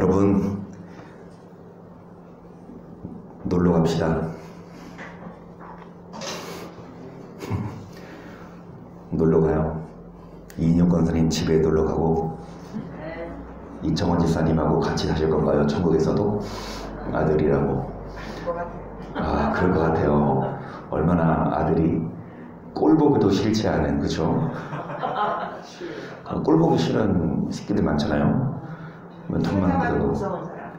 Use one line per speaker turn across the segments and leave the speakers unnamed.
여러분, 놀러 갑시다. 놀러 가요. 이인혁 권사님 집에 놀러 가고, 이청원 지사님하고 같이 사실 건가요? 천국에서도? 아들이라고. 아, 그럴 것 같아요. 얼마나 아들이 꼴 보기도 싫지 않은, 그쵸? 꼴 보기 싫은 새끼들 많잖아요. 돈만 받아도
무서운 사람.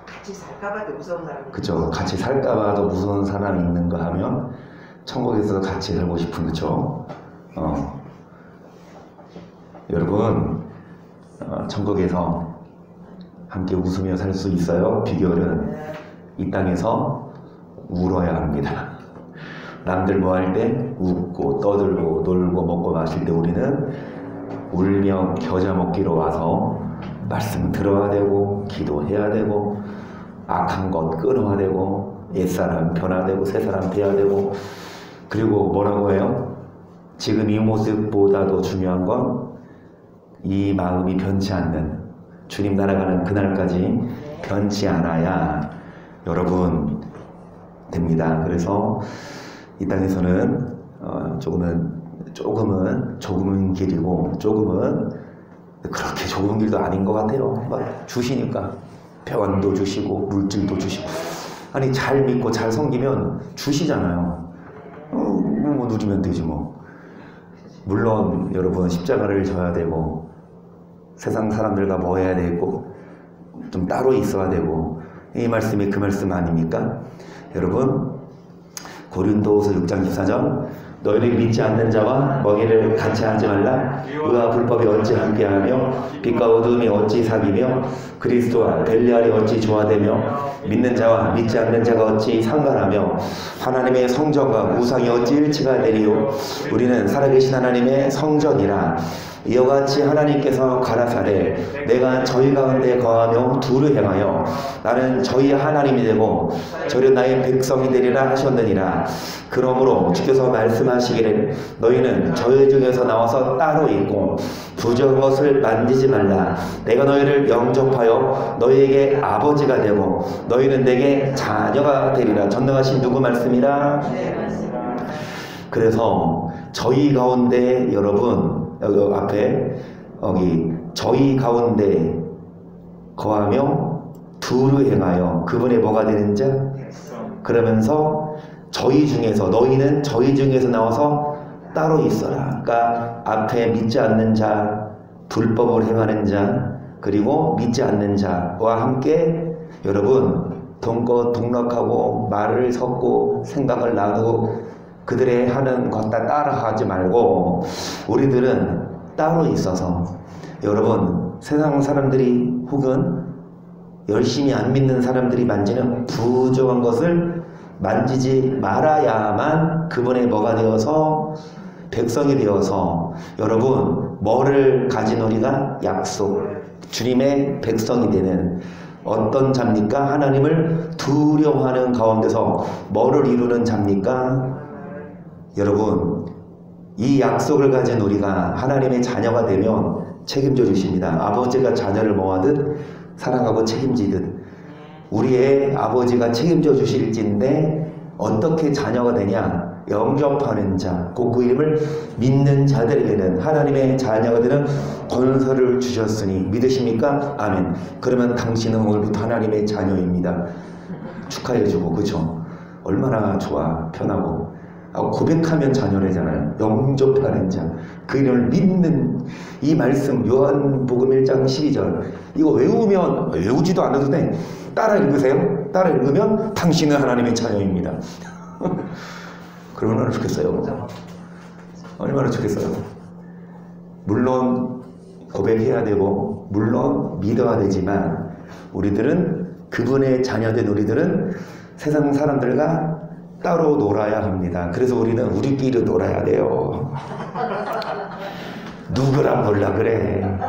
같이 살까봐도 무서운 사람.
그쵸. 같이 살까봐도 무서운 사람이 있는가 하면 천국에서 같이 살고 싶은, 그쵸? 여러분, 천국에서 함께 웃으며 살 수 있어요? 비결은 이 땅에서 울어야 합니다. 남들 뭐 할 때 웃고 떠들고 놀고 먹고 마실 때 우리는 울며 겨자 먹기로 와서 말씀 들어야 되고 기도해야 되고 악한 것 끊어야 되고 옛사람 변화되고 새사람 돼야 되고, 그리고 뭐라고 해요? 지금 이 모습보다도 중요한 건 이 마음이 변치 않는 주님 날아가는 그날까지 변치 않아야 여러분 됩니다. 그래서 이 땅에서는 조금은 길이고 조금은 그렇게 좁은 길도 아닌 것 같아요. 막 주시니까 병원도 주시고 물질도 주시고, 아니 잘 믿고 잘 섬기면 주시잖아요. 뭐 누리면 되지 뭐. 물론 여러분 십자가를 져야 되고 세상 사람들과 뭐 해야 되고 좀 따로 있어야 되고, 이 말씀이 그 말씀 아닙니까? 여러분, 고린도후서 6장 14절, 너희를 믿지 않는 자와 먹이를 같이 하지 말라. 의와 불법이 어찌 함께하며 빛과 어둠이 어찌 사귀며 그리스도와 벨리알이 어찌 조화되며 믿는 자와 믿지 않는 자가 어찌 상관하며 하나님의 성전과 우상이 어찌 일치가 되리요. 우리는 살아계신 하나님의 성전이라. 이와 같이 하나님께서 가라사대 내가 저희 가운데 거하며 둘을 행하여 나는 저희 하나님이 되고 저는 나의 백성이 되리라 하셨느니라. 그러므로 주께서 말씀하시기를 너희는 저희 중에서 나와서 따로 있고 부정한 것을 만지지 말라. 내가 너희를 영접하여 너희에게 아버지가 되고 너희는 내게 자녀가 되리라. 전능하신 누구 말씀이라? 그래서 저희 가운데 여러분, 여기 앞에 저희 가운데 거하며 둘을 행하여 그분의 뭐가 되는 자? 그러면서 저희 중에서, 너희는 저희 중에서 나와서 따로 있어라. 그러니까 앞에 믿지 않는 자, 불법을 행하는 자, 그리고 믿지 않는 자와 함께 여러분 동거동락하고 말을 섞고 생각을 나누고 그들의 하는 것 다 따라하지 말고 우리들은 따로 있어서, 여러분 세상 사람들이 혹은 열심히 안 믿는 사람들이 만지는 부정한 것을 만지지 말아야만 그분의 뭐가 되어서 백성이 되어서, 여러분 뭐를 가진 우리가 약속, 주님의 백성이 되는 어떤 자입니까? 하나님을 두려워하는 가운데서 뭐를 이루는 자입니까? 여러분, 이 약속을 가진 우리가 하나님의 자녀가 되면 책임져 주십니다. 아버지가 자녀를 모아듯 사랑하고 책임지듯 우리의 아버지가 책임져 주실진데, 어떻게 자녀가 되냐? 영접하는 자, 그 이름을 믿는 자들에게는 하나님의 자녀가 되는 권세를 주셨으니 믿으십니까? 아멘. 그러면 당신은 오늘부터 하나님의 자녀입니다. 축하해주고, 그쵸? 얼마나 좋아, 편하고. 고백하면 자녀래잖아요. 영접하는 자, 그 이름을 믿는 이 말씀, 요한복음 1장 12절 이거 외우지도 않아도 돼. 따라 읽으세요. 따라 읽으면 당신은 하나님의 자녀입니다. 그러면 얼마나 좋겠어요. 얼마나 좋겠어요. 물론 고백해야 되고 물론 믿어야 되지만 우리들은, 그분의 자녀된 우리들은 세상 사람들과 따로 놀아야 합니다. 그래서 우리는 우리끼리 놀아야 돼요. 누구랑 놀라 그래?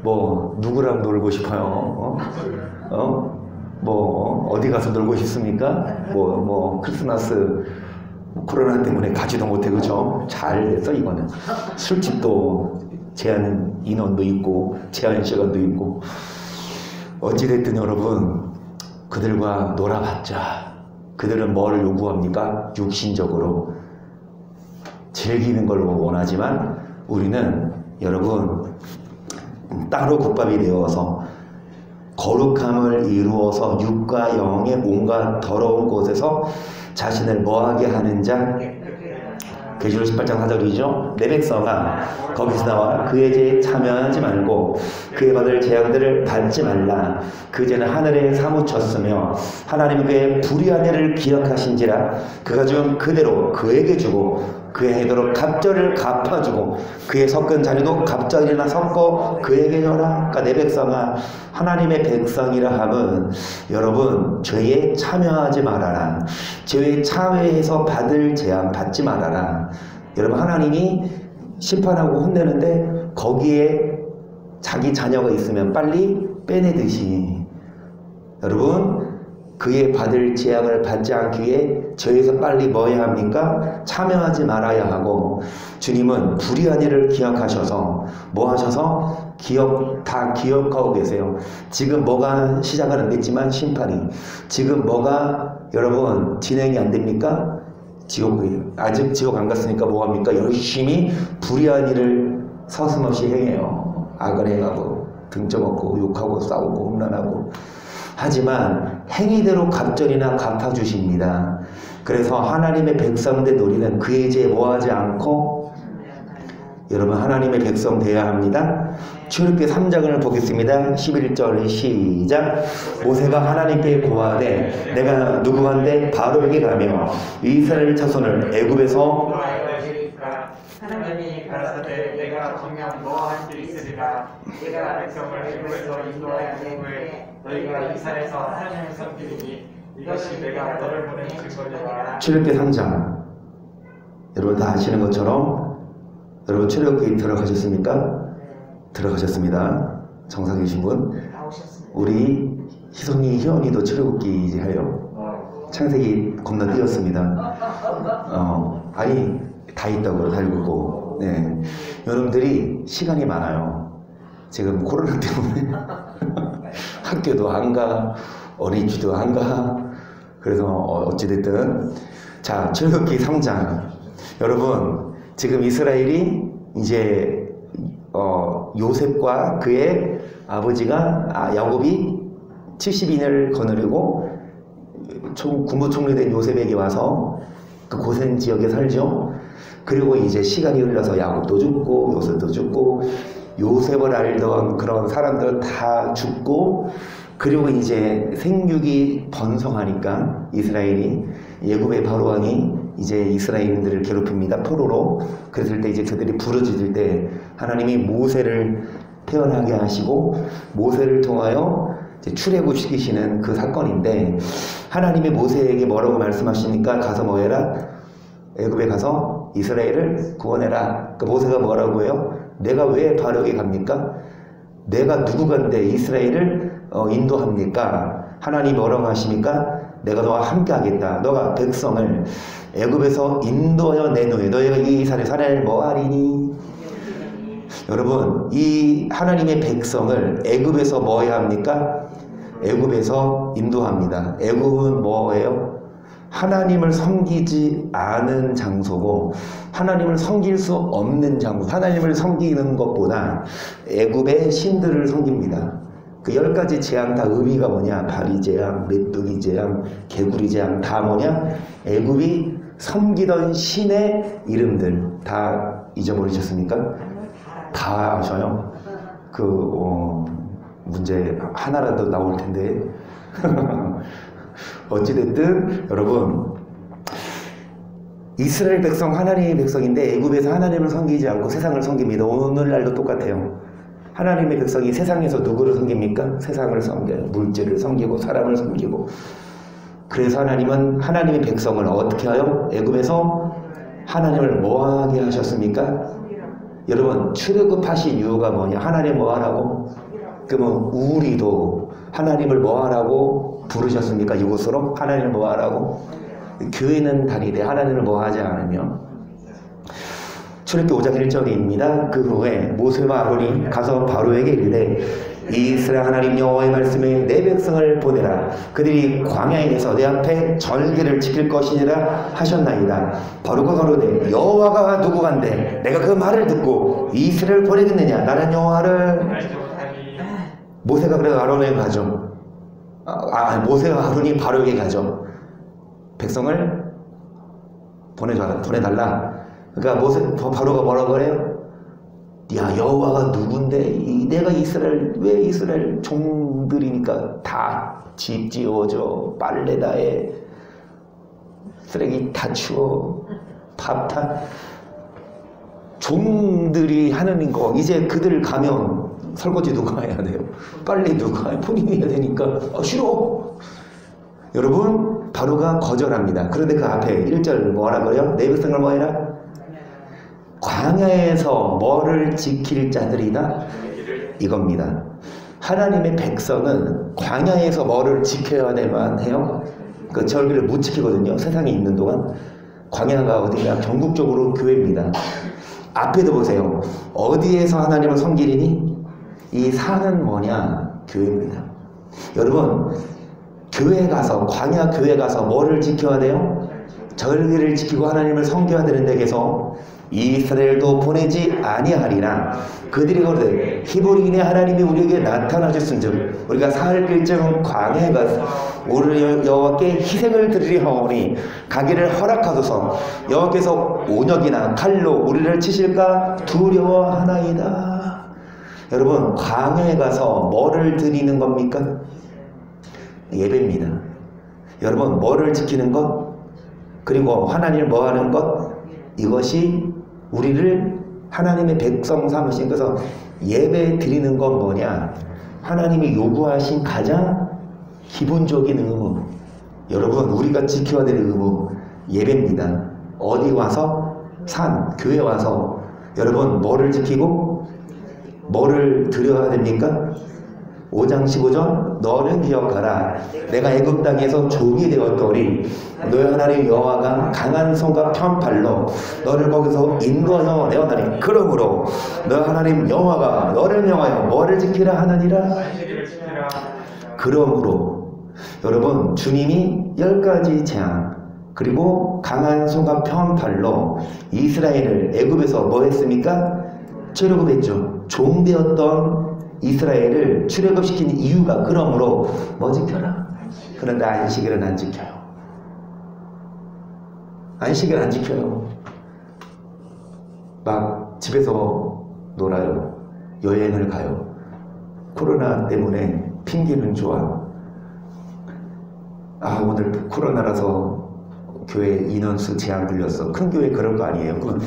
뭐 누구랑 놀고 싶어요? 뭐 어디 가서 놀고 싶습니까? 뭐 크리스마스 코로나 때문에 가지도 못해, 그죠? 잘 됐어. 이거는 술집도 제한 인원도 있고 제한 시간도 있고 어찌됐든 여러분, 그들과 놀아봤자 그들은 뭘 요구합니까? 육신적으로 즐기는 걸 원하지만 우리는 여러분 따로 국밥이 되어서 거룩함을 이루어서 육과 영의 온갖 더러운 곳에서 자신을 뭐하게 하는 자? 계시록 18장 4절이죠. 내 백성아 거기서 나와 그의 죄에 참여하지 말고 그의 받을 재앙들을 받지 말라. 그 죄는 하늘에 사무쳤으며 하나님은 그의 불의한 일을 기억하신지라. 그가 준 그대로 그에게 주고 그의 해도로 갑절을 갚아주고 그의 섞은 자녀도 갑절이나 섞어 그에게 줘라. 그러니까 내 백성아, 하나님의 백성이라 함은 여러분 죄에 참여하지 말아라. 죄에 참여해서 받을 재앙 받지 말아라. 여러분 하나님이 심판하고 혼내는데 거기에 자기 자녀가 있으면 빨리 빼내듯이 여러분 그의 받을 재앙을 받지 않기 위해 죄에서 빨리 뭐 해야 합니까? 참여하지 말아야 하고, 주님은 불의한 일을 기억하셔서 뭐 하셔서 다 기억하고 계세요. 지금 뭐가 시작은 안 됐지만 심판이, 지금 뭐가 여러분 진행이 안 됩니까? 아직 지옥 안 갔으니까 뭐 합니까? 열심히 불의한 일을 서슴없이 행해요. 악을 행하고 등쳐먹고 욕하고 싸우고 험난하고. 하지만 행위대로 갑절이나 갚아주십니다. 그래서 하나님의 백성된 우리는 그의 죄에 뭐하지 않고 여러분 하나님의 백성 되어야 합니다. 출애굽기 3장을 보겠습니다. 11절 시작. 모세가 하나님께 고하되 내가 누구한테 바로에게 가며 이스라엘 자손을 애굽에서
하나님이 가라사대 내가 정녕 너와 함께 있으리라. 내가 백성을 애굽에서 인도하여 후에 너희가 이산에서 하나님을 섬기리니 이것이 내가 너를 보낸 증거니라.
출애굽기 3장 여러분 다 아시는 것처럼 여러분 출애굽기 들어가셨습니까? 들어가셨습니다. 정상 계신 분? 우리 희성이, 희원이도 출애굽기 이제 해요. 창세기 겁나 뛰었습니다. 아니 다 있다고 다 읽고. 네. 여러분들이 시간이 많아요. 지금 코로나 때문에 학교도 안 가, 어린이집도 안 가. 그래서 어찌됐든 자 출애굽기 3장 여러분 지금 이스라엘이 이제 요셉과 그의 아버지가 야곱이 70인을 거느리고 국무총리된 요셉에게 와서 그 고센 지역에 살죠. 그리고 이제 시간이 흘러서 야곱도 죽고 요셉도 죽고 요셉을 알던 그런 사람들 다 죽고, 그리고 이제 생육이 번성하니까 이스라엘이 애굽의 바로왕이 이제 이스라엘인들을 괴롭힙니다. 포로로. 그랬을 때 이제 그들이 부르짖을 때 하나님이 모세를 태어나게 하시고 모세를 통하여 이제 출애굽시키시는 그 사건인데, 하나님이 모세에게 뭐라고 말씀하시니까 가서 뭐 해라? 애굽에 가서 이스라엘을 구원해라. 그 모세가 뭐라고 해요? 내가 왜 바로에게 갑니까? 내가 누구간데 이스라엘을 인도합니까? 하나님이 뭐라고 하십니까? 내가 너와 함께 하겠다. 너가 백성을 애굽에서 인도하여 낸 후에 너희가 이 산에 산을 뭐 하리니? 여러분 이 하나님의 백성을 애굽에서 뭐 해야 합니까? 애굽에서 인도합니다. 애굽은 뭐예요? 하나님을 섬기지 않은 장소고 하나님을 섬길 수 없는 장소. 하나님을 섬기는 것보다 애굽의 신들을 섬깁니다. 그 10가지 재앙 다 의미가 뭐냐? 바리재앙, 메뚜기 재앙, 개구리 재앙 다 뭐냐? 애굽이 섬기던 신의 이름들 다 잊어버리셨습니까? 다 아셔요? 문제 하나라도 나올 텐데. 어찌됐든 여러분 이스라엘 백성 하나님의 백성인데 애굽에서 하나님을 섬기지 않고 세상을 섬깁니다. 오늘날도 똑같아요. 하나님의 백성이 세상에서 누구를 섬깁니까? 세상을 섬겨요. 물질을 섬기고 사람을 섬기고. 그래서 하나님은 하나님의 백성을 어떻게 하여? 애굽에서 하나님을 뭐하게 하셨습니까? 여러분 출애굽하신 이유가 뭐냐? 하나님 뭐하라고? 그러면 우리도 하나님을 뭐하라고 부르셨습니까? 이곳으로? 하나님을 뭐하라고? 교회는 다니되 하나님을 뭐하지 않으며. 출애굽기 5장 1절입니다. 그 후에 모세와 아론이 가서 바로에게 이르되 이스라엘 하나님 여호와의 말씀에 내 백성을 보내라. 그들이 광야에서 내 앞에 절기를 지킬 것이니라 하셨나이다. 바로가 가로되 여호와가 누구간데 내가 그 말을 듣고 이스라엘을 보내겠느냐. 나는 여호와를.
알지 못하니
모세가 그래서 아론에게 가죠. 모세가 아론이 바로에게 가죠. 백성을 보내달라. 그러니까 바로가 뭐라고 그래요? 야, 여호와가 누군데? 내가 왜 이스라엘 종들이니까 다 집 지어줘, 빨래 다 해, 쓰레기 다 치워, 밥 다. 종들이 하는 거 이제 그들 가면 설거지 누가 해야 돼요? 빨래 누가 해? 본인이 해야 되니까 싫어. 여러분, 바로가 거절합니다. 그런데 그 앞에 1절 뭐라 그래요? 내 백성을 뭐 해라? 광야에서 뭐를 지킬 자들이다? 이겁니다. 하나님의 백성은 광야에서 뭐를 지켜야 되만 해요? 그 절기를 못 지키거든요. 세상에 있는 동안. 광야가 어디냐? 전국적으로 교회입니다. 앞에도 보세요. 어디에서 하나님을 섬기리니? 이 산은 뭐냐? 교회입니다. 여러분, 교회 가서, 광야 교회 가서 뭐를 지켜야 돼요? 절기를 지키고 하나님을 섬겨야 되는데 계속 이스라엘도 보내지 아니하리라. 그들이 거르되 히브리인의 하나님이 우리에게 나타나셨은즉 우리가 살 길쯤 광야에 가서 우리 여호와께 희생을 드리려 하오니 가기를 허락하소서. 여호와께서 온역이나 칼로 우리를 치실까 두려워하나이다. 여러분, 광야에 가서 뭐를 드리는 겁니까? 예배입니다. 여러분, 뭐를 지키는 것, 그리고 하나님을 뭐 하는 것, 이것이 우리를 하나님의 백성 삼으신. 그래서 예배 드리는 건 뭐냐? 하나님이 요구하신 가장 기본적인 의무, 여러분 우리가 지켜야 될 의무, 예배입니다. 어디 와서? 교회 와서 여러분 뭐를 지키고 뭐를 드려야 됩니까? 5장 15절 너는 기억하라. 내가 애굽 땅에서 종이 되었더니 너의 하나님 여호와가 강한 손과 편팔로 너를 거기서 인도하여 내어나니 그러므로 너의 하나님 여호와가 너를 명하여 뭐를 지키라 하느니라. 그러므로 여러분, 주님이 10가지 재앙 그리고 강한 손과 편팔로 이스라엘을 애굽에서 뭐 했습니까? 출애굽했죠. 종되었던 이스라엘을 출애굽시킨 이유가 그러므로 뭐 지켜라? 그런데 안식일은 안 지켜요. 안식일 안 지켜요. 막 집에서 놀아요. 여행을 가요. 코로나 때문에 핑계는 좋아. 오늘 코로나라서 교회 인원수 제한 들렸어. 큰 교회 그럴 거 아니에요. 그럼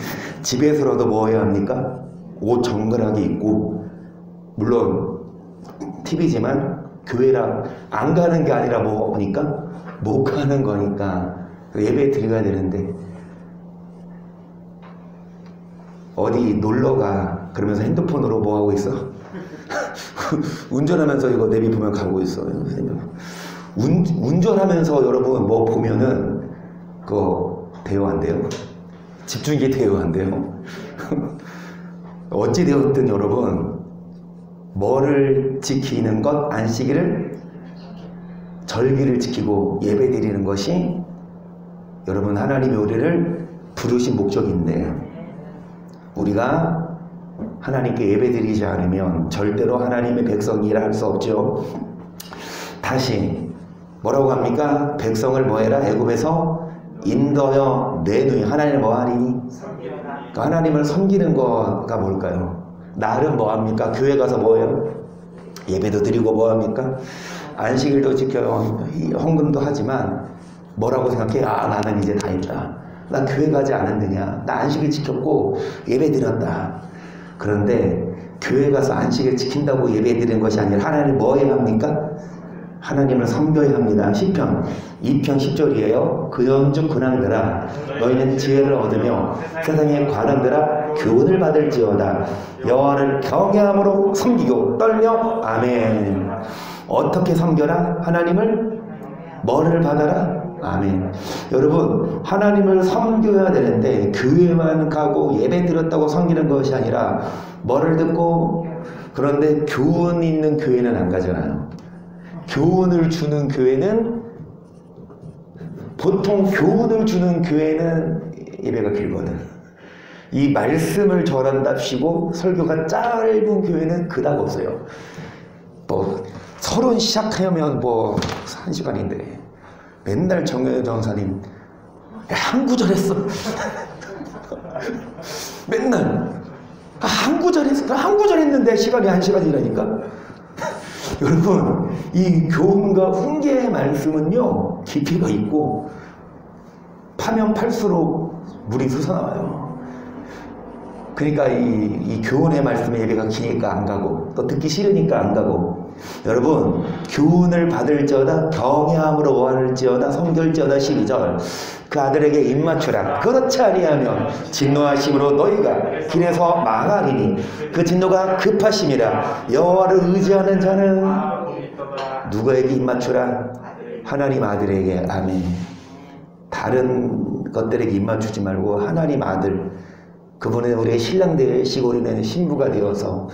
집에서라도 뭐 해야 합니까? 옷 정갈하게 입고, 물론 TV지만 교회랑 안 가는 게 아니라 뭐니까 못 가는 거니까 예배 드려야 되는데, 어디 놀러가 그러면서 핸드폰으로 뭐 하고 있어? 운전하면서 이거 내비 보면 가고 있어. 운전하면서 여러분 뭐 보면은 그거 대여 안 돼요. 집중기 대여 안 돼요. 어찌 되었든 여러분, 뭐를 지키는 것, 안식일을, 절기를 지키고 예배 드리는 것이 여러분 하나님의 우리를 부르신 목적인데, 우리가 하나님께 예배 드리지 않으면 절대로 하나님의 백성이라 할 수 없죠. 다시 뭐라고 합니까? 백성을 뭐해라? 애굽에서 인도하여 내누이. 하나님을 뭐하리니? 그러니까 하나님을 섬기는 거가 뭘까요? 나름 뭐합니까? 교회 가서 뭐해요? 예배도 드리고 뭐합니까? 안식일도 지켜요. 헌금도 하지만 뭐라고 생각해? 나는 이제 다 했다. 나 교회 가지 않았느냐? 나 안식일 지켰고 예배 드렸다. 그런데 교회 가서 안식일 지킨다고 예배 드리는 것이 아니라 하나님 뭐 해야 합니까? 하나님을 섬겨야 합니다. 시편 2편 10절이에요. 그런즉 근황들아 너희는 지혜를 얻으며 세상의 관원들아 교훈을 받을지어다. 여호와를 경외함으로 섬기고 떨며. 아멘. 어떻게 섬겨라? 하나님을 뭐를 받아라? 아멘. 여러분, 하나님을 섬겨야 되는데 교회만 가고 예배 드렸다고 섬기는 것이 아니라 뭐를 듣고 그런데 교훈 있는 교회는 안 가잖아요. 교훈을 주는 교회는 보통 교훈을 주는 교회는 예배가 길거든. 이 말씀을 전한답시고 설교가 짧은 교회는 그닥 없어요. 뭐 서론 시작하면 뭐 1시간인데 맨날 정효 전사님 한 구절 했어. 맨날 한 구절 했어. 한 구절 했는데 시간이 1시간이라니까. 여러분, 이 교훈과 훈계의 말씀은요 깊이가 있고 파면 팔수록 물이 솟아나와요. 그러니까 이 교훈의 말씀에 예배가 기니까 안 가고 또 듣기 싫으니까 안 가고. 여러분, 교훈을 받을지어다 경외함으로 원할지어다 성결지어다 12절 그 아들에게 입맞추라. 그렇지 아니하면 진노하심으로 너희가 길에서 망하리니 그 진노가 급하심이라. 여호와를 의지하는 자는 누구에게 입맞추라? 하나님 아들에게. 아멘. 다른 것들에게 입맞추지 말고 하나님 아들, 그분은 우리의 신랑 되시고 우리는 신부가 되어서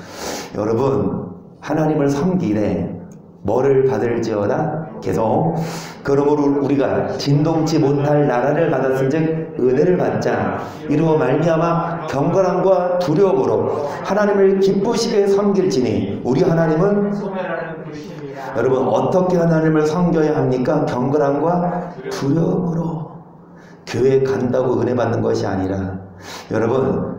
여러분 하나님을 섬기되 뭐를 받을지어다 계속. 그러므로 우리가 진동치 못할 나라를 받았은즉 은혜를 받자. 이루어 말미암아 경건함과 두려움으로 하나님을 기쁘시게 섬길지니 우리 하나님은 여러분 어떻게 하나님을 섬겨야 합니까? 경건함과 두려움으로. 교회 간다고 은혜 받는 것이 아니라 여러분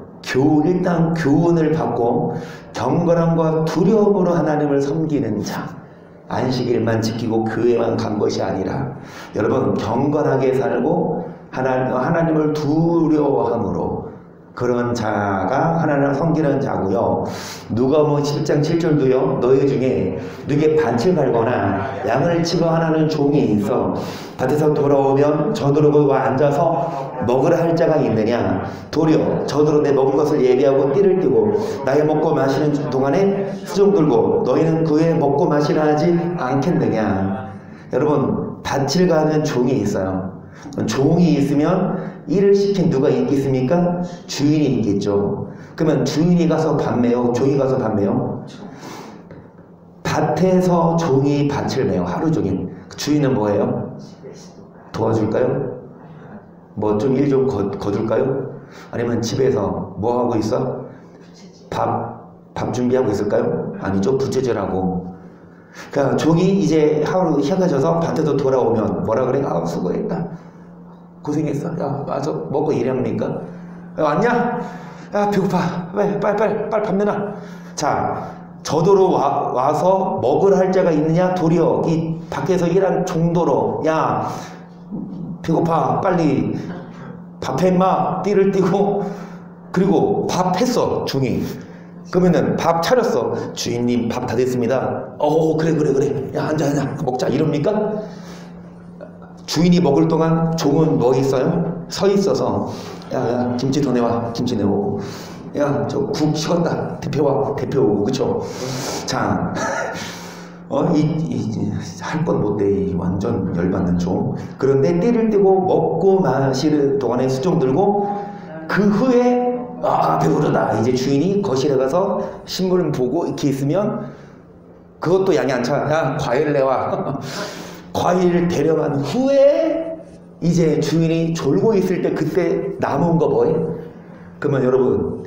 일단 교훈을 받고 경건함과 두려움으로 하나님을 섬기는 자. 안식일만 지키고 교회만 간 것이 아니라 여러분 경건하게 살고 하나님을 두려워함으로 그런 자가 하나님을 섬기는 자고요. 누가복음 10장 7절도요. 너희 중에 누게 밭을 갈거나 양을 치고 하나는 종이 있어 밭에서 돌아오면 저두르고 와 앉아서 먹으라 할 자가 있느냐. 도리어 저두로 내 먹을 것을 예비하고 띠를 띠고 나의 먹고 마시는 동안에 수종 들고 너희는 그의 먹고 마시라 하지 않겠느냐. 여러분 밭을 가는 종이 있어요. 종이 있으면 일을 시킨 누가 있겠습니까? 주인이 있겠죠. 그러면 주인이 가서 밭 메요? 종이 가서 밭 메요? 밭에서 종이 밭을 메요. 하루 종일. 주인은 뭐예요? 도와줄까요? 뭐 좀 일 좀 거둘까요? 아니면 집에서 뭐 하고 있어? 밥 준비하고 있을까요? 아니죠. 부채질하고. 그러니까 종이 이제 하루 휴가져서 밭에서 돌아오면 뭐라 그래? 아 수고했다. 고생했어. 야 와서 먹고 일합니까? 야, 왔냐? 야 배고파. 빨리 밥 내놔. 자 저도로 와서 먹으라 할 자가 있느냐? 도리어 이 밖에서 일한 종도로 야 배고파 빨리 밥해 임마. 띠를 띠고 그리고 밥 했어 종이. 그러면은 밥 차렸어. 주인님 밥 다 됐습니다. 그래 야 앉아 먹자 이럽니까? 주인이 먹을 동안 종은 뭐 있어요? 서 있어서 야 김치 더 내와. 김치 내오고 야 저 국 식었다. 대표 오고. 그쵸? 자 할 건 못돼. 완전 열받는 종. 그런데 띠를 띠고 먹고 마시는 동안에 수종 들고 그 후에 배부르다. 이제 주인이 거실에 가서 신문 보고 이렇게 있으면 그것도 양이 안 차. 야 과일 내와. 과일 데려간 후에 이제 주인이 졸고 있을 때 그때 남은 거 뭐예요? 그러면 여러분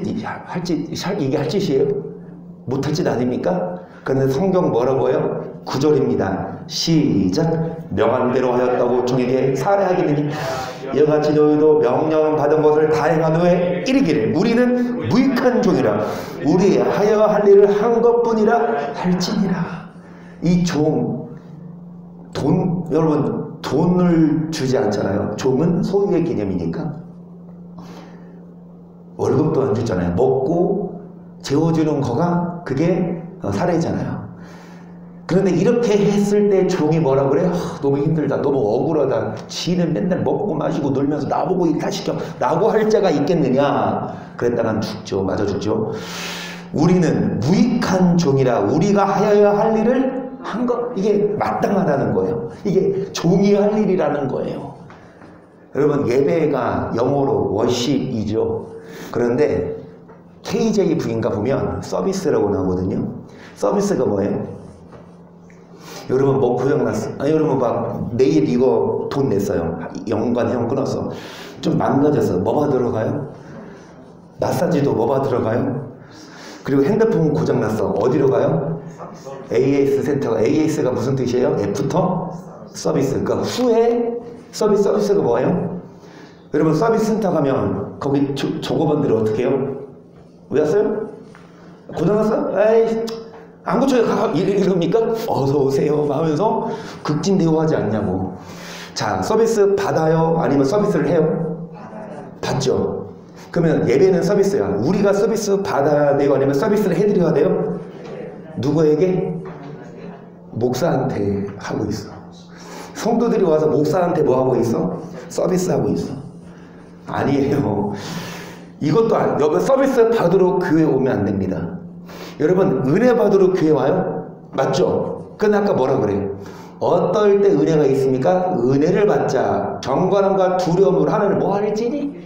이게 할 짓이에요? 못할 짓 아닙니까? 그런데 성경 뭐라고 해요? 9절입니다. 시작. 명한 대로 하였다고 종에게 살해하겠느니 이같이 너희도 명령 받은 것을 다 행한 후에 이르기를 우리는 무익한 종이라 우리 하여 할 일을 한 것뿐이라 할지니라. 이 여러분 돈을 주지 않잖아요. 종은 소유의 개념이니까 월급도 안 주잖아요. 먹고 재워주는 거가 그게 사례잖아요. 그런데 이렇게 했을 때 종이 뭐라 그래요? 너무 힘들다. 너무 억울하다. 지는 맨날 먹고 마시고 놀면서 나보고 일 다 시켜. 라고 할 자가 있겠느냐. 그랬다간 죽죠. 맞아 죽죠. 우리는 무익한 종이라 우리가 하여야 할 일을 한 것. 이게 마땅하다는 거예요. 이게 종이 할 일이라는 거예요. 여러분 예배가 영어로 워십이죠. 그런데 KJV인가 보면 서비스라고 나오거든요. 서비스가 뭐예요? 여러분 뭐 고장났어. 여러분 막 내일 이거 돈 냈어요. 연간 끊었어. 좀 망가졌어. 뭐가 들어가요? 마사지도 뭐가 들어가요? 그리고 핸드폰 고장났어. 어디로 가요? AS 센터가. AS가 무슨 뜻이에요? 애프터 서비스. 그러니까 후에 서비스가 뭐예요? 여러분 서비스 센터 가면 거기 조급원들이 어떻게 해요? 왜 왔어요? 고장났어? 에이 안 고쳐요. 이럽니까? 어서 오세요 하면서 극진대우하지 않냐고. 자, 서비스 받아요? 아니면 서비스를 해요? 받죠. 그러면 예배는 서비스야. 우리가 서비스 받아야 돼요? 아니면 서비스를 해드려야 돼요? 누구에게? 목사한테 하고 있어. 성도들이 와서 목사한테 뭐 하고 있어? 서비스 하고 있어. 아니에요. 이것도 여러분 서비스 받으러 교회 오면 안 됩니다. 여러분 은혜 받으러 교회 와요? 맞죠? 근데 아까 뭐라 그래요? 어떨 때 은혜가 있습니까? 은혜를 받자 경건함과 두려움으로 하나님을 뭐 할지니?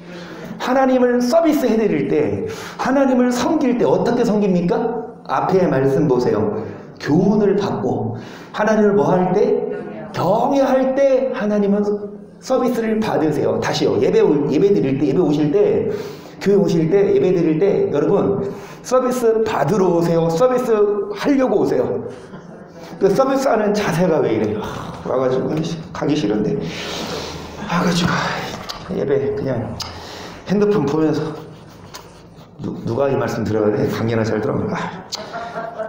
하나님을 서비스 해드릴 때, 하나님을 섬길 때 어떻게 섬깁니까? 앞에 말씀 보세요. 교훈을 받고 하나님을 뭐 할 때? 경외할 때 하나님은 서비스를 받으세요. 다시요. 예배 드릴 때, 예배 오실 때, 교회 오실 때, 예배 드릴 때 여러분 서비스 받으러 오세요? 서비스 하려고 오세요? 그 서비스 하는 자세가 왜 이래요? 와가지고 가기 싫은데 와가지고 예배 그냥 핸드폰 보면서 누가 이 말씀 들어야 돼? 강연을 잘 들어.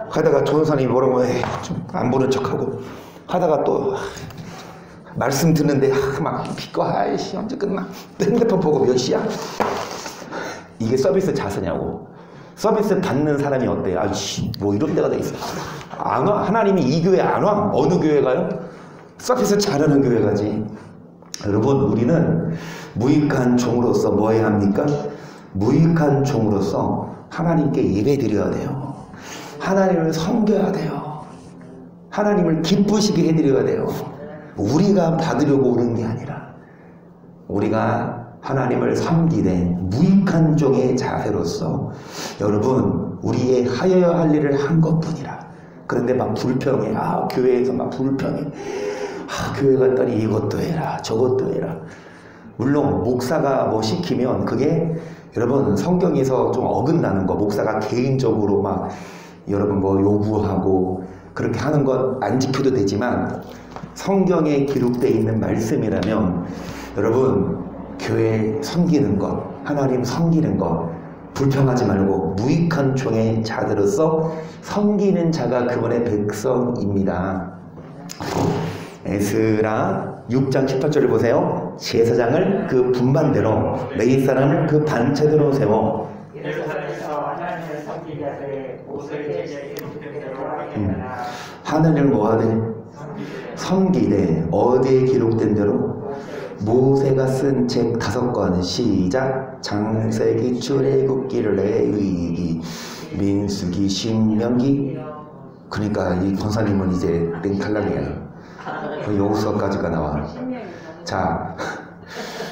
하다가 조선사님이 뭐라고 해? 좀 안 보는 척하고 하다가 또 말씀 듣는데 막 비꼬 아이씨 언제 끝나? 핸드폰 보고 몇 시야? 이게 서비스 자세냐고. 서비스 받는 사람이 어때요? 아이씨 뭐 이런 데가 다 있어. 안 와? 하나님이 이 교회 안 와? 어느 교회 가요? 서비스 잘하는 교회 가지. 여러분 우리는 무익한 종으로서 뭐 해야 합니까? 무익한 종으로서 하나님께 예배 드려야 돼요. 하나님을 섬겨야 돼요. 하나님을 기쁘시게 해드려야 돼요. 우리가 받으려고 오는 게 아니라 우리가 하나님을 섬기되 무익한 종의 자세로서 여러분 우리의 하여야 할 일을 한 것뿐이라. 그런데 막 불평해. 교회에서 막 불평해. 교회 갔더니 이것도 해라 저것도 해라. 물론 목사가 뭐 시키면 그게 여러분 성경에서 좀 어긋나는 거, 목사가 개인적으로 막 여러분 뭐 요구하고 그렇게 하는 것 안 지켜도 되지만 성경에 기록되어 있는 말씀이라면 여러분 교회 섬기는 것, 하나님 섬기는 것 불평하지 말고 무익한 종의 자들로서 섬기는 자가 그분의 백성입니다. 에스라 6장 18절을 보세요. 제사장을 그 분반대로 레위 사람을 그 반차대로 세워
예루살렘에서 하나님을 섬기게 하되 모세에게 기록된 대로 하겠느냐.
하늘을 뭐하되? 섬기되. 어디에 기록된 대로? 모세가 쓴 책 5권 시작. 창세기, 출애굽기, 레위기, 민수기, 신명기. 그러니까 이 권사님은 이제 땡탈락이야. 여호수아까지가 나와. 자,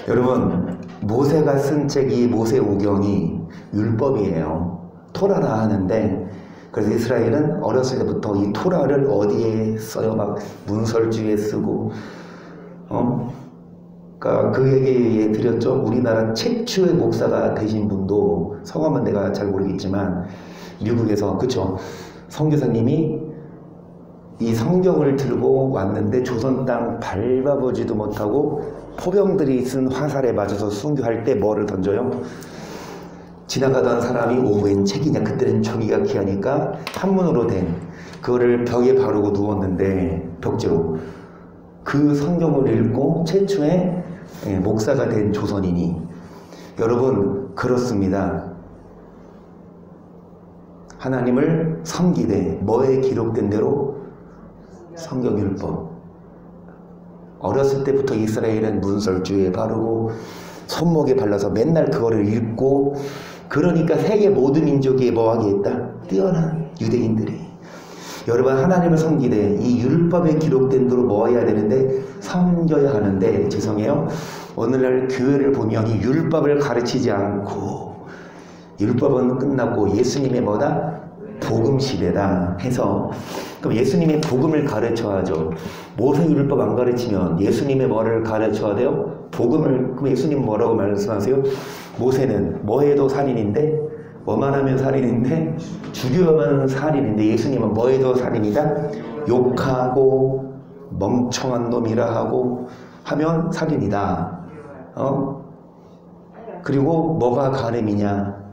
여러분 모세가 쓴 책이 모세오경이 율법이에요. 토라라 하는데 그래서 이스라엘은 어렸을 때부터 이 토라를 어디에 써요? 막 문설주에 쓰고 그러니까 그 얘기 드렸죠. 우리나라 최초의 목사가 되신 분도 성함은 내가 잘 모르겠지만 미국에서 그쵸? 선교사님이 이 성경을 들고 왔는데 조선 땅 밟아보지도 못하고 포병들이 쓴 화살에 맞아서 순교할 때 뭐를 던져요? 지나가던 사람이 웬 책이냐. 그때는 종이가 귀하니까 한문으로 된 그거를 벽에 바르고 누웠는데 벽지로 그 성경을 읽고 최초의 목사가 된 조선인이. 여러분 그렇습니다. 하나님을 섬기되 뭐에 기록된 대로? 성경율법. 어렸을 때부터 이스라엘은 문설주에 바르고 손목에 발라서 맨날 그거를 읽고 그러니까 세계 모든 민족이 뭐하게 했다? 뛰어난 유대인들이. 여러분 하나님을 섬기되 이 율법에 기록된 대로 뭐 해야 되는데? 섬겨야 하는데 죄송해요. 오늘날 교회를 보면 이 율법을 가르치지 않고 율법은 끝났고 예수님의 뭐다? 복음 시대다 해서 그럼 예수님의 복음을 가르쳐야죠. 모세 율법 안 가르치면 예수님의 뭐를 가르쳐야 돼요? 복음을. 그럼 예수님 뭐라고 말씀하세요? 모세는 뭐 해도 살인인데 뭐만 하면 살인인데 죽여만 살인인데 예수님은 뭐 해도 살인이다? 욕하고 멍청한 놈이라 하고 하면 살인이다. 그리고 뭐가 간음이냐?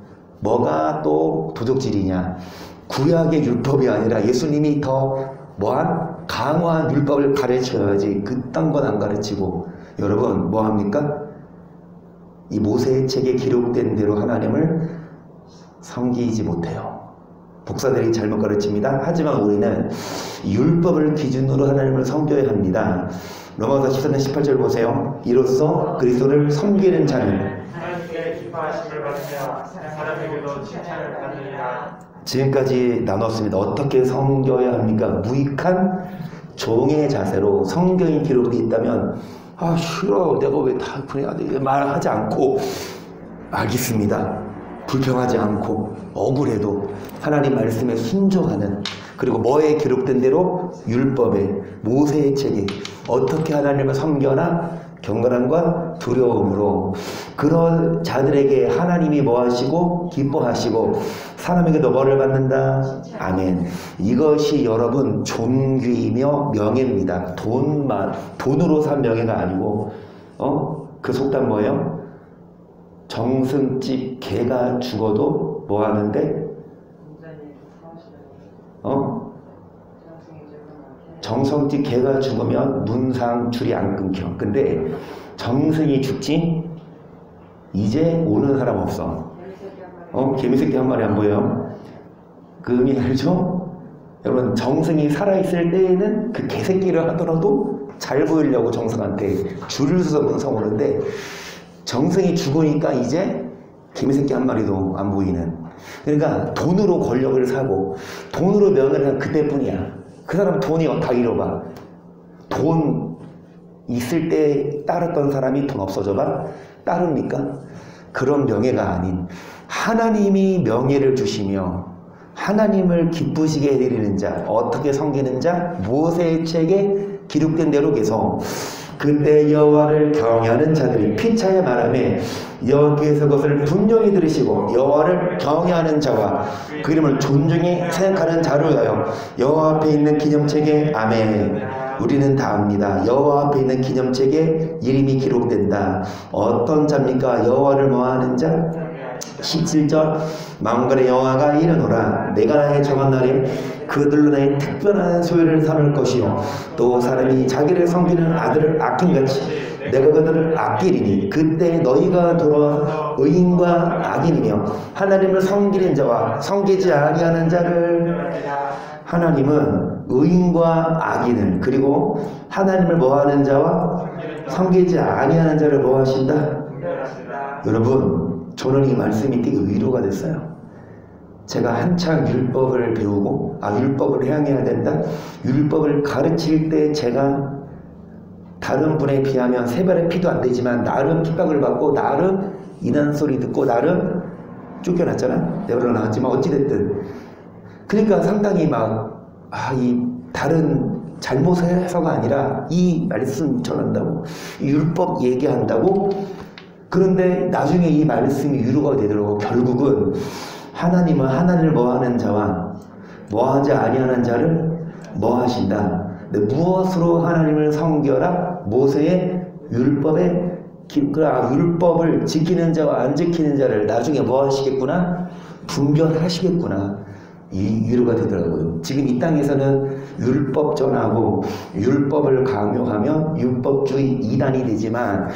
뭐가 또 도적질이냐? 구약의 율법이 아니라 예수님이 더 뭐한 강화한 율법을 가르쳐야지 그딴 건 안 가르치고 여러분 뭐합니까? 이 모세의 책에 기록된 대로 하나님을 섬기지 못해요. 목사들이 잘못 가르칩니다. 하지만 우리는 율법을 기준으로 하나님을 섬겨야 합니다. 로마서 14장 18절 보세요. 이로써 그리스도를 섬기는 자는
하나님께 기뻐하심을 받으며 사람에게도 칭찬을 받으리라.
지금까지 나눴습니다. 어떻게 섬겨야 합니까? 무익한 종의 자세로 성경이 기록되어 있다면 아 싫어 내가 왜 다 그래야 돼 말하지 않고 알겠습니다. 불평하지 않고 억울해도 하나님 말씀에 순종하는 그리고 뭐에 기록된 대로 율법에 모세의 책에 어떻게 하나님을 섬겨나 경건함과 두려움으로 그런 자들에게 하나님이 뭐 하시고 기뻐하시고 사람에게도 뭐를 받는다? 아멘. 이것이 여러분 존귀이며 명예입니다. 돈으로 산 명예가 아니고 그 속담 뭐예요? 정승집 개가 죽어도 뭐 하는데? 정성집 개가 죽으면 문상 줄이 안 끊겨. 근데 정승이 죽지 이제 오는 사람 없어. 개미새끼 한 마리 안 보여요? 그 의미 알죠? 여러분 정승이 살아있을 때에는 그 개새끼를 하더라도 잘 보이려고 정승한테 줄을 서서 문상 오는데 정승이 죽으니까 이제 개미새끼 한 마리도 안 보이는. 그러니까 돈으로 권력을 사고 돈으로 명예를 한 그때뿐이야. 그 사람 돈이 다 잃어봐. 돈 있을 때 따랐던 사람이 돈 없어져봐? 따릅니까? 그런 명예가 아닌 하나님이 명예를 주시며 하나님을 기쁘시게 해드리는 자, 어떻게 섬기는 자, 모세의 책에 기록된 대로 계속 그때 여호와를 경외하는 자들이 피차에 말하며 여호와께서 그것을 분명히 들으시고 여호와를 경외하는 자와 그 이름을 존중히 생각하는 자를 위하여 여호와 앞에 있는 기념책에 아멘. 우리는 다 압니다. 여호와 앞에 있는 기념책에 이름이 기록된다. 어떤 자입니까? 여호와를 뭐하는 자? 17절 만군의 여호와가 이르노라 내가 나의 정한 날에 그들로 나의 특별한 소유를 삼을 것이요 또 사람이 자기를 섬기는 아들을 아낀같이 내가 그들을 아끼리니 그때 너희가 돌아와 의인과 악인이며 하나님을 섬기는 자와 섬기지 아니하는 자를 하나님은 의인과 악인을 그리고 하나님을 뭐하는 자와 섬기지 아니하는 자를 뭐하신다? 여러분 저는 이 말씀이 되게 위로가 됐어요. 제가 한창 율법을 배우고 율법을 행해야 된다. 율법을 가르칠 때 제가 다른 분에 비하면 세 발의 피도 안 되지만 나름 핍박을 받고 나름 이난 소리 듣고 나름 쫓겨났잖아. 내가 나왔지만 어찌됐든 그러니까 상당히 이 다른 잘못해서가 아니라 이 말씀 전한다고 이 율법 얘기한다고 그런데 나중에 이 말씀이 위로가 되더라고. 결국은 하나님은 하나님을 뭐하는 자와 뭐하지 아니하는 자를 뭐하신다. 무엇으로 하나님을 섬겨라? 모세의 율법에 율법을 지키는 자와 안 지키는 자를 나중에 뭐하시겠구나? 분별하시겠구나. 이 위로가 되더라고요. 지금 이 땅에서는 율법 전하고 율법을 강요하면 율법주의 이단이 되지만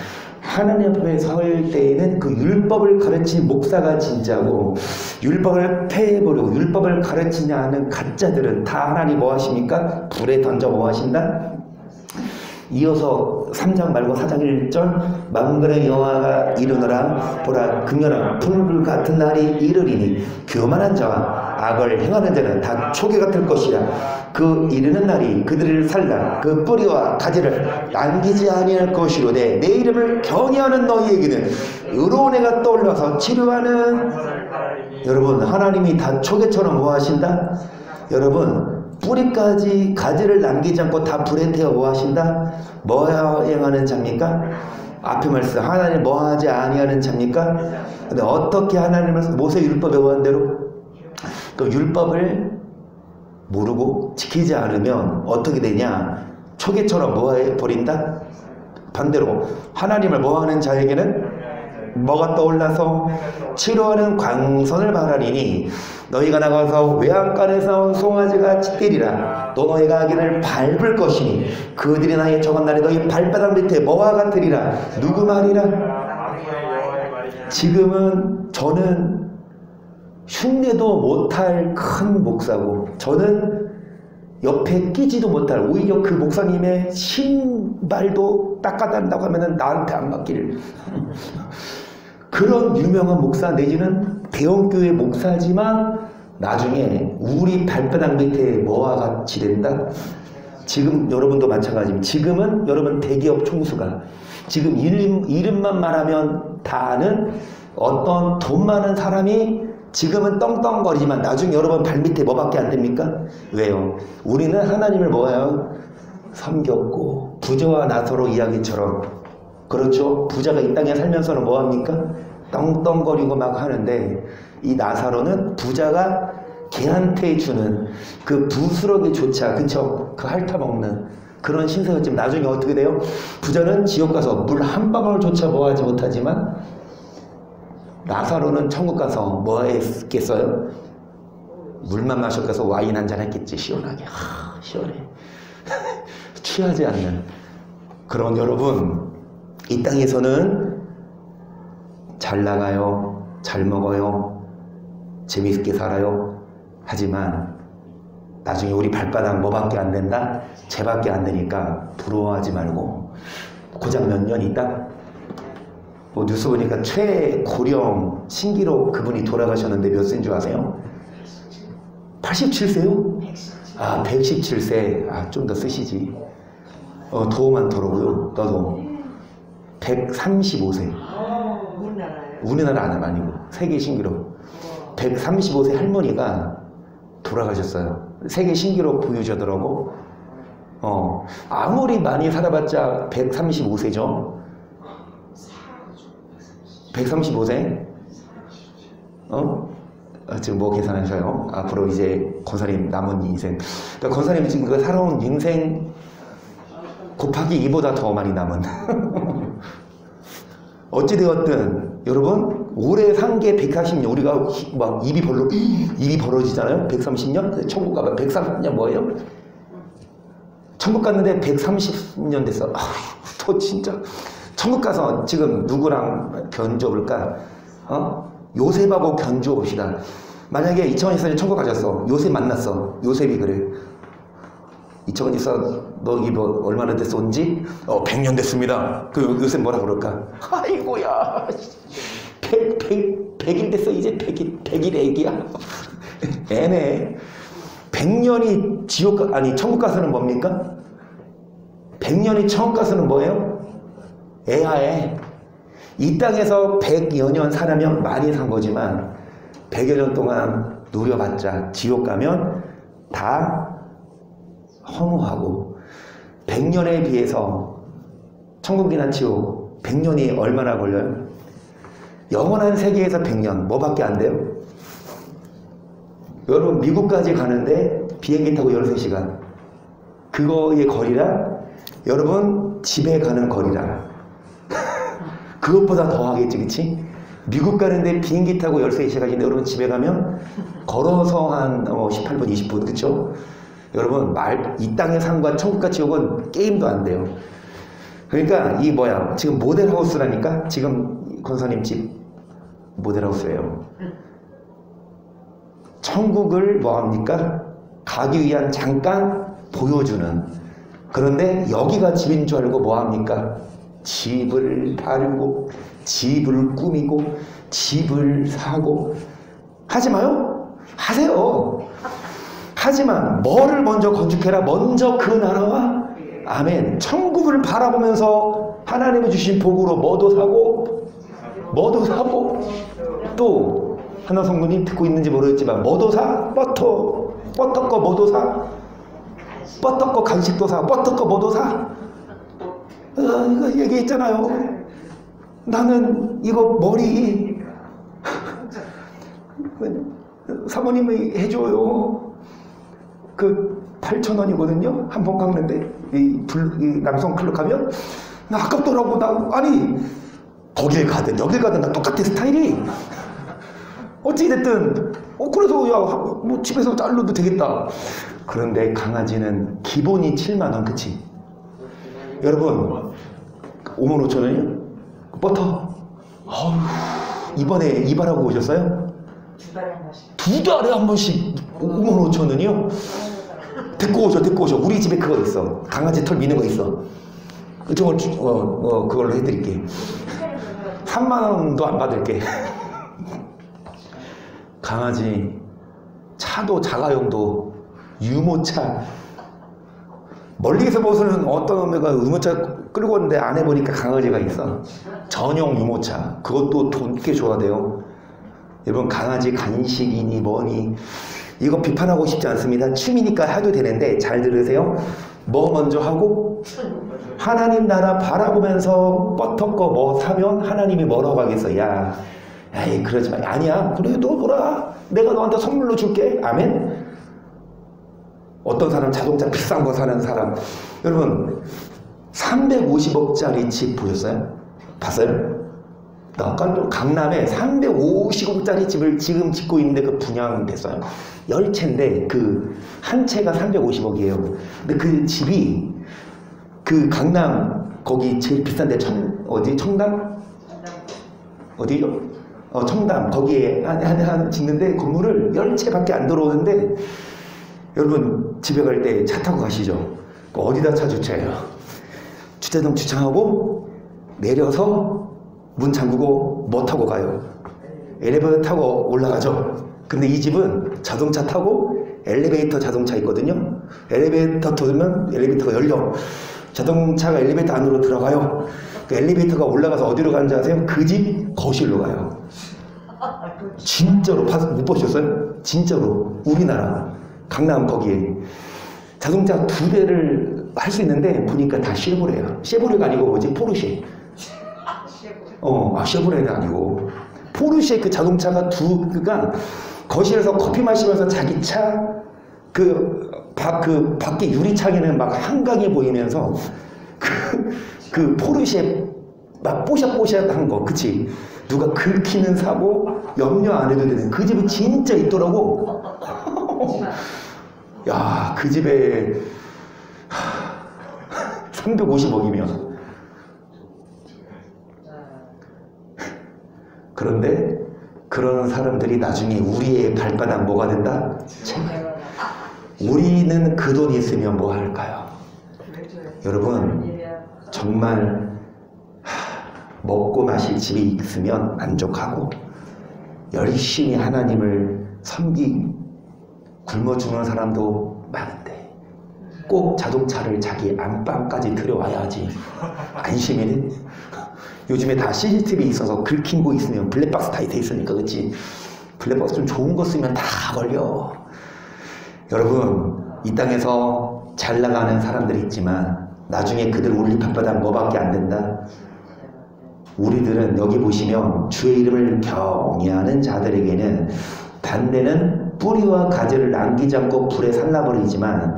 하나님 앞에 설 때에는 그 율법을 가르친 목사가 진짜고 율법을 폐해버리고 율법을 가르치지 않은 가짜들은 다 하나님 뭐 하십니까? 불에 던져 뭐 하신다? 이어서 3장 말고 4장 1절 만군의 여호와가 이르노라 보라 금연한 풀불 같은 날이 이르리니 교만한 자와 악을 행하는 자는 다 초계 같을 것이라 그 이르는 날이 그들을 살라 그 뿌리와 가지를 남기지 아니할 것이로되 내 이름을 경외하는 너희에게는 의로운 해가 떠올라서 치료하는 여러분 하나님이 다 초계처럼 뭐 하신다? 여러분 뿌리까지 가지를 남기지 않고 다 불에 태워 뭐 하신다? 뭐 행하는 자입니까? 앞에 말씀 하나님 뭐 하지 아니하는 자입니까? 근데 어떻게 하나님을 모세 율법에 의한 대로 그 율법을 모르고 지키지 않으면 어떻게 되냐? 초계처럼 뭐 해버린다? 반대로 하나님을 뭐 하는 자에게는 뭐가 떠올라서 치료하는 광선을 바라리니 너희가 나가서 외양간에서 송아지가 짖으리라. 또 너희가 아기를 밟을 것이니 그들이 나의 적은 날에 너희 발바닥 밑에 뭐와 같으리라. 누구 말이라? 지금은 저는 흉내도 못할 큰 목사고 저는 옆에 끼지도 못할 오히려 그 목사님의 신발도 닦아야 한다고 하면은 나한테 안 맡길 그런 유명한 목사 내지는 대형교회 목사지만 나중에 우리 발바닥 밑에 뭐와 같이 된다? 지금 여러분도 마찬가지입니다. 지금은 여러분 대기업 총수가 지금 이름만 말하면 다 아는 어떤 돈 많은 사람이 지금은 떵떵거리지만 나중에 여러분 발밑에 뭐밖에 안 됩니까? 왜요? 우리는 하나님을 뭐예요? 섬겼고 부자와 나사로 이야기처럼 그렇죠? 부자가 이 땅에 살면서는 뭐합니까? 떵떵거리고 막 하는데 이 나사로는 부자가 걔한테 주는 그 부스러기조차 그쵸? 그 핥아먹는 그런 신세였지만 나중에 어떻게 돼요? 부자는 지옥 가서 물 한 방울조차 뭐하지 못하지만 나사로는 천국 가서 뭐 했겠어요? 물만 마셔가서 와인 한잔 했겠지. 시원하게. 시원해. 취하지 않는 그런 여러분 이 땅에서는 잘 나가요. 잘 먹어요. 재미있게 살아요. 하지만 나중에 우리 발바닥 뭐밖에 안 된다? 쟤밖에 안 되니까 부러워하지 말고 고작 몇 년 있다? 뭐 뉴스 보니까 최고령 신기록 그분이 돌아가셨는데 몇 세인 줄 아세요? 87세요? 아 117세. 아 좀 더 쓰시지. 더 많더라고요. 나도 135세. 우리나라 아니고 세계 신기록 135세 할머니가 돌아가셨어요. 세계 신기록 보유자더라고. 아무리 많이 살아봤자 135세죠. 135세? 지금 뭐 계산하셔요? 앞으로 이제 권사님 남은 인생. 그러니까 권사님 지금 그 살아온 인생 곱하기 2보다 더 많이 남은. 어찌되었든, 여러분, 올해 산 게 140년. 우리가 막 입이 벌어지잖아요? 130년? 천국 가면 130년 뭐예요? 천국 갔는데 130년 됐어. 저 진짜. 천국 가서 지금 누구랑 견주어볼까? 요셉하고 견주어봅시다. 만약에 2024년 천국 가셨어. 요셉 만났어. 요셉이 그래. 2024 너 이거 뭐 얼마나 됐어 온지? 100년 됐습니다. 그 요셉 뭐라 그럴까? 아이고야. 100일 됐어. 이제 100일 애기야. 애네. 100년이 천국 가서는 뭡니까? 100년이 천국 가서는 뭐예요? 애하에 이 땅에서 100여 년 살아면 많이 산 거지만 100여 년 동안 누려봤자 지옥 가면 다 허무하고 100년에 비해서 천국이나 지옥 100년이 얼마나 걸려요? 영원한 세계에서 100년 뭐밖에 안 돼요? 여러분 미국까지 가는데 비행기 타고 13시간 그거의 거리랑 여러분 집에 가는 거리랑 그것보다 더 하겠지, 그치? 미국 가는데 비행기 타고 13시간인데 여러분 집에 가면 걸어서 한 18분, 20분, 그쵸? 여러분, 이 땅의 삶과 천국과 지옥은 게임도 안 돼요. 그러니까, 지금 모델하우스라니까? 지금 권사님 집 모델하우스예요. 천국을 뭐합니까? 가기 위한 잠깐 보여주는. 그런데 여기가 집인 줄 알고 뭐합니까? 집을 바르고 집을 꾸미고 집을 사고 하지 마요? 하세요. 하지만 뭐를 먼저 건축해라? 먼저 그 나라와 아멘 천국을 바라보면서 하나님이 주신 복으로 뭐도 사고 또 하나 성도님 듣고 있는지 모르겠지만 뭐도 사? 버터 거 뭐도 사? 버터 거 간식도 사? 버터 거 뭐도 사? 이거 얘기했잖아요. 나는 이거 머리 사모님이 해줘요. 그 8,000원이거든요. 한 번 깎는데 이 남성 클럽 가면 나 아깝더라고. 나 아니 거길 가든 여길 가든 나 똑같아 스타일이. 어찌됐든 그래서 야 뭐 집에서 잘라도 되겠다. 그런데 강아지는 기본이 7만원. 그치? 여러분 55,000원이요? 버터 이번에 이발하고 오셨어요?
2달에 한 번씩.
2달에 한 번씩 55,000원이요? 데리고 오셔. 우리 집에 그거 있어. 강아지 털 미는 거 있어. 저걸 그걸로 해드릴게. 3만원도 안 받을게. 강아지 차도 자가용도 유모차. 멀리서 보서는 어떤 애가 유모차 끌고 왔는데 안에 보니까 강아지가 있어. 전용 유모차. 그것도 돈 꽤 줘야 돼요. 여러분 강아지 간식이니 뭐니 이거 비판하고 싶지 않습니다. 취미니까 해도 되는데 잘 들으세요. 뭐 먼저 하고 하나님 나라 바라보면서 버터 거 뭐 사면 하나님이 뭐라고 하겠어. 야 에이 그러지 마. 아니야 그래 너 놀아. 내가 너한테 선물로 줄게. 아멘. 어떤 사람 자동차 비싼 거 사는 사람. 여러분 350억짜리 집 보셨어요? 봤어요? 강남에 350억짜리 집을 지금 짓고 있는데 그 분양됐어요. 10채인데 그 한 채가 350억이에요. 근데 그 집이 그 강남 거기 제일 비싼데 청담? 어디죠? 청담 거기에 한 짓는데 건물을 10채밖에 안 들어오는데 여러분 집에 갈 때 차 타고 가시죠. 어디다 차 주차해요? 주차장 주차하고 내려서 문 잠그고 뭐 타고 가요? 엘리베이터 타고 올라가죠. 근데 이 집은 자동차 타고 엘리베이터 자동차 있거든요. 엘리베이터 돌면 엘리베이터가 열려. 자동차가 엘리베이터 안으로 들어가요. 그 엘리베이터가 올라가서 어디로 가는지 아세요? 그 집 거실로 가요. 진짜로 못 보셨어요? 진짜로 우리나라 강남 거기에 자동차 2대를 할 수 있는데 보니까 다 쉐보레예요. 쉐보레가 아니고 뭐지? 포르쉐. 쉐보레는 아니고 포르쉐 그 자동차가 그가 거실에서 커피 마시면서 자기 차 밖에 유리창에는 막 한강이 보이면서 그 포르쉐 막 뽀샤뽀샤한 거. 그치? 누가 긁히는 사고 염려 안 해도 되는 그 집이 진짜 있더라고. 야, 그 집에 350억이면 그런데 그런 사람들이 나중에 우리의 발바닥 뭐가 된다? 우리는 그 돈이 있으면 뭐 할까요? 여러분 정말 먹고 마실 집이 있으면 만족하고 열심히 하나님을 굶어 죽는 사람도 많은데 꼭 자동차를 자기 안방까지 들여와야지 안심이 돼. 요즘에 다 CCTV 있어서 긁힌 거 있으면 블랙박스 다 돼 있으니까. 그치? 블랙박스 좀 좋은 거 쓰면 다 걸려. 여러분 이 땅에서 잘 나가는 사람들이 있지만 나중에 그들 우리 발바닥 뭐밖에 안 된다. 우리들은 여기 보시면 주의 이름을 경외하는 자들에게는 반대는 뿌리와 가지를 남기지 않고 불에 살라버리지만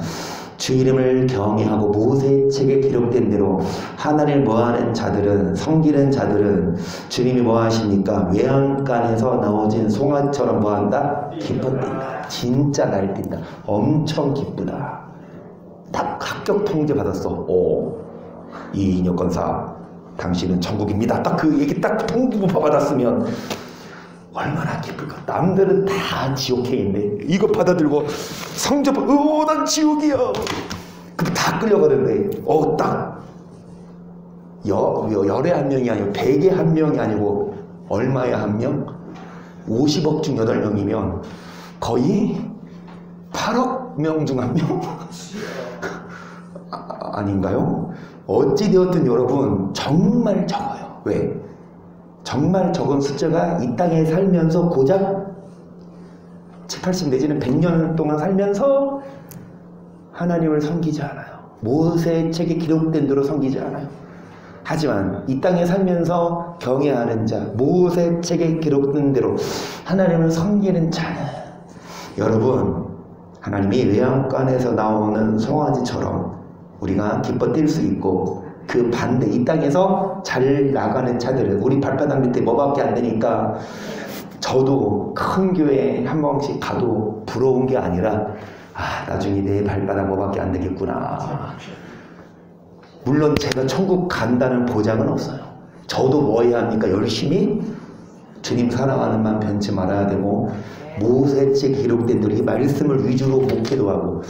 주 이름을 경외하고 모세의 책에 기록된 대로 하나님을 뭐하는 자들은 섬기는 자들은 주님이 뭐하십니까? 외양간에서 나오진 송아처럼 뭐한다? 기뻤다. 진짜 날뛴다. 엄청 기쁘다. 딱 합격 통지 받았어. 이인혁 권사 당신은 천국입니다. 딱 그 얘기 딱 통보 받았으면 얼마나 기쁠까. 남들은 다 지옥행인데 이거 받아들고 성적 난 지옥이야. 그럼 다 끌려가는데 딱 열에 한 명이 아니고 100에 한 명이 아니고 얼마에 한 명? 50억 중 8명이면 거의 8억 명 중 한 명? 아닌가요? 어찌되었든 여러분 정말 적어요. 왜? 정말 적은 숫자가 이 땅에 살면서 고작 7, 80 내지는 100년 동안 살면서 하나님을 섬기지 않아요. 모세의 책에 기록된 대로 섬기지 않아요. 하지만 이 땅에 살면서 경외하는 자, 모세의 책에 기록된 대로 하나님을 섬기는 자는, 여러분, 하나님이 외양간에서 나오는 송아지처럼 우리가 기뻐 뛸 수 있고, 그 반대 이 땅에서 잘 나가는 자들은 우리 발바닥 밑에 뭐밖에 안 되니까 저도 큰 교회 한 번씩 가도 부러운 게 아니라 나중에 내 발바닥 뭐밖에 안 되겠구나. 물론 제가 천국 간다는 보장은 없어요. 저도 뭐 해야 합니까? 열심히 주님 사랑하는 마음 변치 말아야 되고, 모세책 기록된 대로 이 말씀을 위주로 목회도 하고,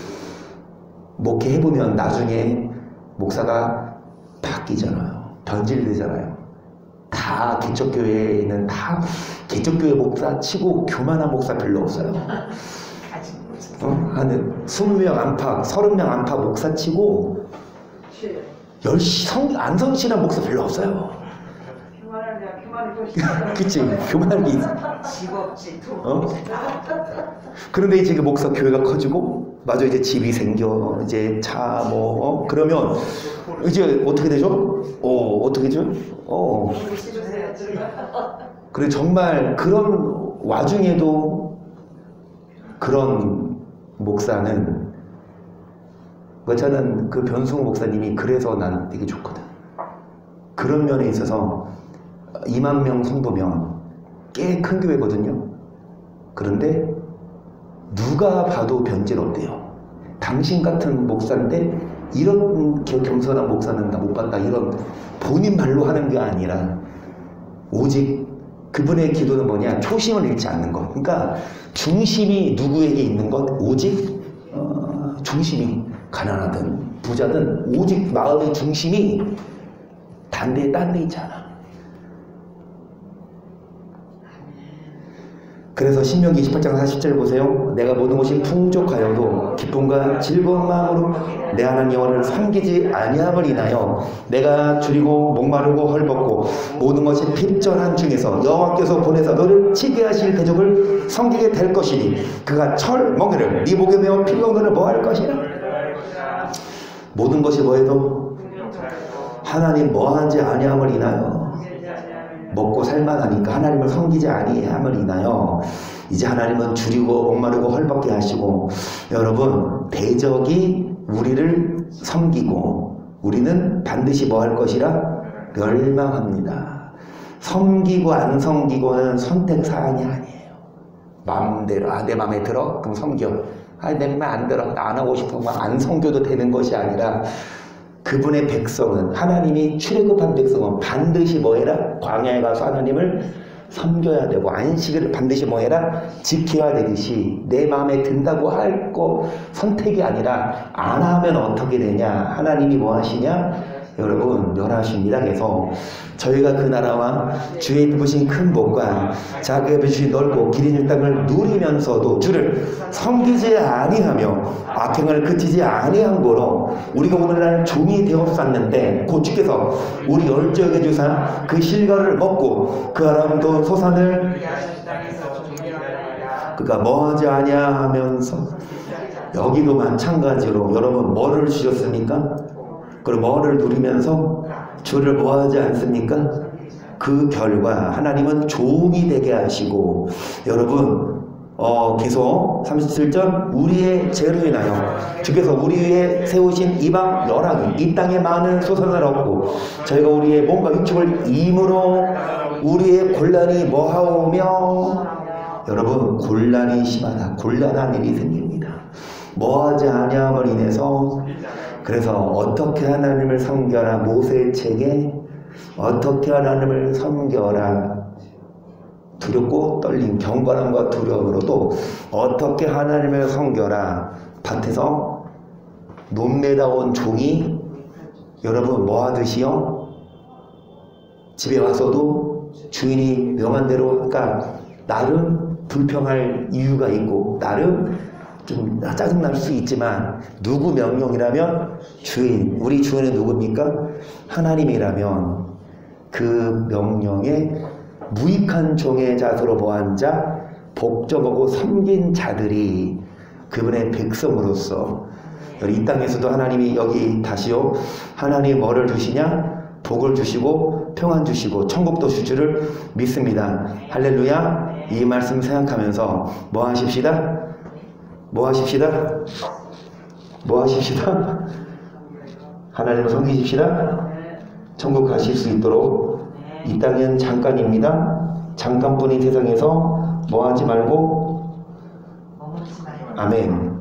목회해보면 나중에 목사가 바뀌잖아요. 변질되잖아요. 다 개척교회에는 다 개척교회 목사 치고 교만한 목사 별로 없어요. 한 20명 안팎, 30명 안팎 목사 치고 안 성실한 목사 별로 없어요. 그치? 교만이
직업 질투.
그런데 이제 그 목사 교회가 커지고, 맞아, 이제 집이 생겨, 이제 차 그러면 이제 어떻게 되죠? 어떻게 되죠? 그래, 정말 그런 와중에도 그런 목사는, 저는 그 변승호 목사님이 그래서 난 되게 좋거든. 그런 면에 있어서 2만 명 성도면 꽤 큰 교회거든요. 그런데 누가 봐도 변질없대요. 당신 같은 목사인데 이런 겸손한 목사는 나 못 봤다, 이런 본인 말로 하는 게 아니라 오직 그분의 기도는 뭐냐? 초심을 잃지 않는 것. 그러니까 중심이 누구에게 있는 것? 오직 중심이 가난하든 부자든 오직 마음의 중심이 딴 데 있지 않아. 그래서 신명기 28장 40절 보세요. 내가 모든 것이 풍족하여도 기쁨과 즐거운 마음으로 내 하나님 여호와를 섬기지 아니함을 인하여 내가 줄이고 목마르고 헐벗고 모든 것이 핍전한 중에서 여호와께서 보내서 너를 치게 하실 대적을 섬기게 될 것이니 그가 철 멍에를 네 목에 메어 필경도를 뭐할 것이라. 모든 것이 뭐해도 하나님 뭐하지 아니함을 인하여, 먹고 살만하니까 하나님을 섬기지 아니함을 인하여 이제 하나님은 줄이고 목마르고 헐벗게 하시고, 여러분, 대적이 우리를 섬기고 우리는 반드시 뭐 할 것이라? 멸망합니다. 섬기고 안 섬기고는 선택사항이 아니에요. 마음대로 내 마음에 들어? 그럼 섬겨. 내 마음에 안 들어, 나 안 하고 싶어, 안 섬겨도 되는 것이 아니라, 그분의 백성은, 하나님이 출애굽한 백성은 반드시 뭐해라? 광야에 가서 하나님을 섬겨야 되고, 안식을 반드시 뭐해라? 지켜야 되듯이 내 마음에 든다고 할 거 선택이 아니라 안 하면 어떻게 되냐? 하나님이 뭐 하시냐? 여러분, 멸하십니다. 그래서 저희가 그 나라와 주의 베푸신 큰 복과 자기가 베푸신 넓고 길 있는 땅을 누리면서도 주를 섬기지 아니하며 악행을 그치지 아니한 거로 우리가 오늘날 종이 되었었는데, 곧 주께서 우리 열조에게 주사 그 실과를 먹고 그 아람도 소산을 그가 뭐하지 아니하면서, 여기도 마찬가지로 여러분 뭐를 주셨습니까? 그리고 뭐를 누리면서 주를 뭐하지 않습니까? 그 결과 하나님은 종이 되게 하시고, 여러분 계속 37절 우리의 죄로 인하여 주께서 우리 위에 세우신 이방 열왕이 이 땅에 많은 소산을 얻고 저희가 우리의 몸과 육축을 임으로 우리의 곤란이 뭐하오며, 여러분, 곤란이 심하다. 곤란한 일이 생깁니다. 뭐하지 아니함을 인해서. 그래서 어떻게 하나님을 섬겨라? 모세의 책에 어떻게 하나님을 섬겨라? 두렵고 떨림, 경건함과 두려움으로도 어떻게 하나님을 섬겨라? 밭에서 논매다 온 종이 여러분 뭐 하듯이요? 집에 와서도 주인이 명한 대로, 그러니까 나름 불평할 이유가 있고 나름 좀 짜증날 수 있지만, 누구 명령이라면 주인, 우리 주인은 누굽니까? 하나님이라면 그 명령에 무익한 종의 자세로 뭐 앉아? 복종하고 섬긴 자들이 그분의 백성으로서 이 땅에서도 하나님이 여기 다시요 하나님이 뭐를 주시냐? 복을 주시고 평안 주시고 천국도 줄 줄을 믿습니다. 할렐루야. 이 말씀 생각하면서 뭐 하십시다? 뭐 하십시다? 뭐 하십시다? 하나님을 섬기십시다. 천국 가실 수 있도록 이 땅은 잠깐입니다. 잠깐뿐인 세상에서 뭐 하지 말고 아멘.